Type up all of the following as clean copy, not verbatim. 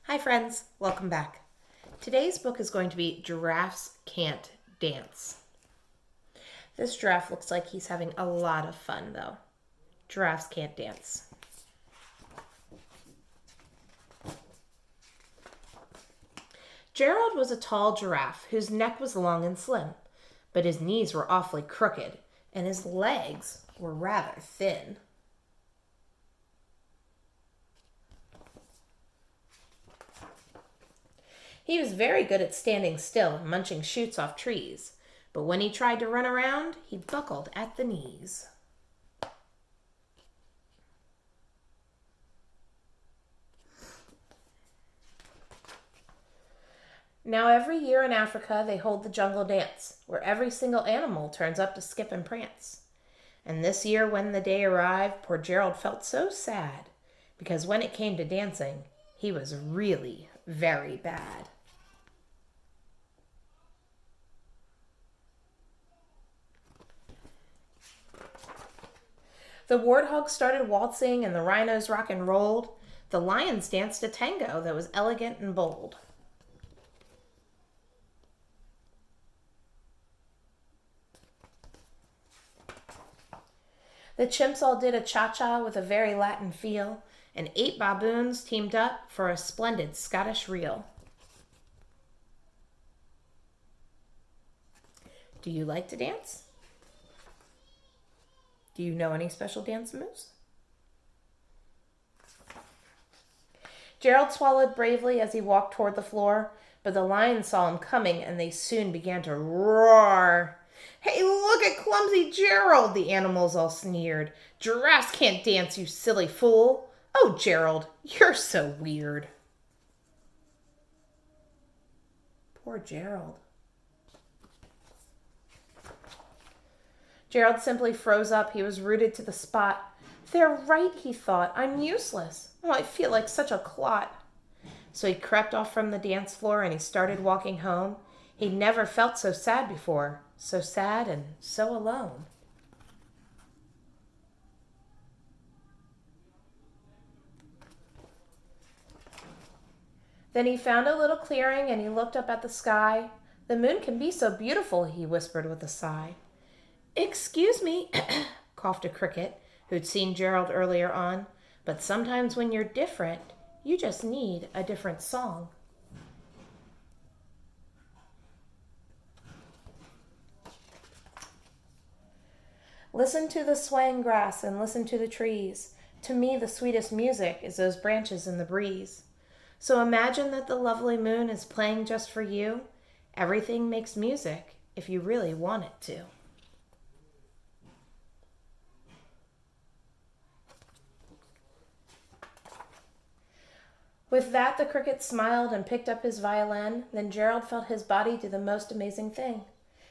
Hi friends, welcome back. Today's book is going to be Giraffes Can't Dance. This giraffe looks like he's having a lot of fun though. Giraffes can't dance. Gerald was a tall giraffe whose neck was long and slim, but his knees were awfully crooked and his legs were rather thin. He was very good at standing still and munching shoots off trees, but when he tried to run around, he buckled at the knees. Now every year in Africa they hold the jungle dance, where every single animal turns up to skip and prance. And this year when the day arrived, poor Gerald felt so sad, because when it came to dancing, he was really very bad. The warthogs started waltzing and the rhinos rock and rolled. The lions danced a tango that was elegant and bold. The chimps all did a cha-cha with a very Latin feel, and 8 baboons teamed up for a splendid Scottish reel. Do you like to dance? Do you know any special dance moves? Gerald swallowed bravely as he walked toward the floor, but the lions saw him coming and they soon began to roar. "Hey, look at clumsy Gerald," the animals all sneered. "Giraffes can't dance, you silly fool. Oh, Gerald, you're so weird." Poor Gerald. Gerald simply froze up. He was rooted to the spot. "They're right," he thought. "I'm useless. Oh, I feel like such a clot." So he crept off from the dance floor and he started walking home. He'd never felt so sad before. So sad and so alone. Then he found a little clearing and he looked up at the sky. "The moon can be so beautiful," he whispered with a sigh. "Excuse me," coughed a cricket who'd seen Gerald earlier on, "but sometimes when you're different, you just need a different song." Listen to the swaying grass and listen to the trees. To me, the sweetest music is those branches in the breeze. So imagine that the lovely moon is playing just for you. Everything makes music if you really want it to. With that, the cricket smiled and picked up his violin. Then Gerald felt his body do the most amazing thing.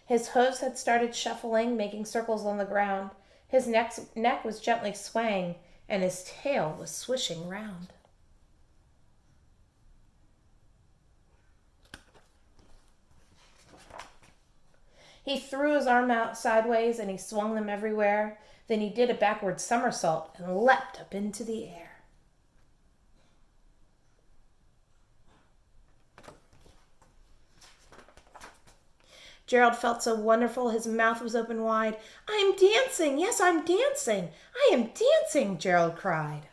His hooves had started shuffling, making circles on the ground. His neck was gently swaying, and his tail was swishing round. He threw his arm out sideways, and he swung them everywhere. Then he did a backward somersault and leapt up into the air. Gerald felt so wonderful, his mouth was open wide. "I'm dancing, yes, I'm dancing. I am dancing," Gerald cried.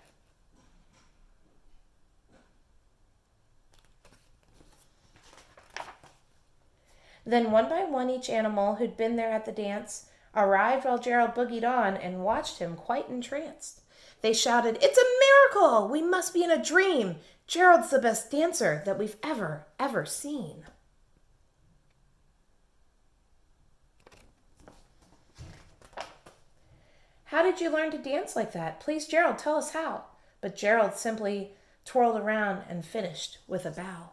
Then one by one each animal who'd been there at the dance arrived while Gerald boogied on and watched him quite entranced. They shouted, "It's a miracle! We must be in a dream. Gerald's the best dancer that we've ever seen." "How did you learn to dance like that? Please, Gerald, tell us how." But Gerald simply twirled around and finished with a bow.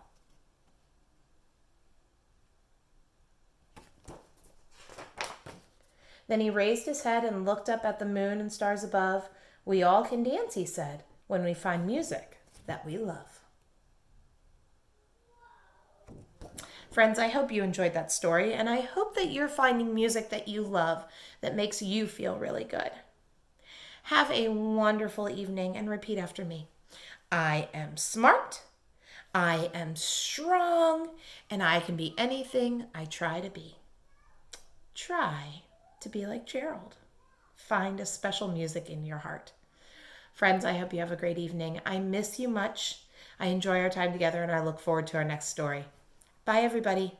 Then he raised his head and looked up at the moon and stars above. "We all can dance," he said, "when we find music that we love." Friends, I hope you enjoyed that story, and I hope that you're finding music that you love that makes you feel really good. Have a wonderful evening and repeat after me. I am smart. I am strong and I can be anything I try to be. Try to be like Gerald. Find a special music in your heart. Friends, I hope you have a great evening. I miss you much. I enjoy our time together and I look forward to our next story. Bye, everybody.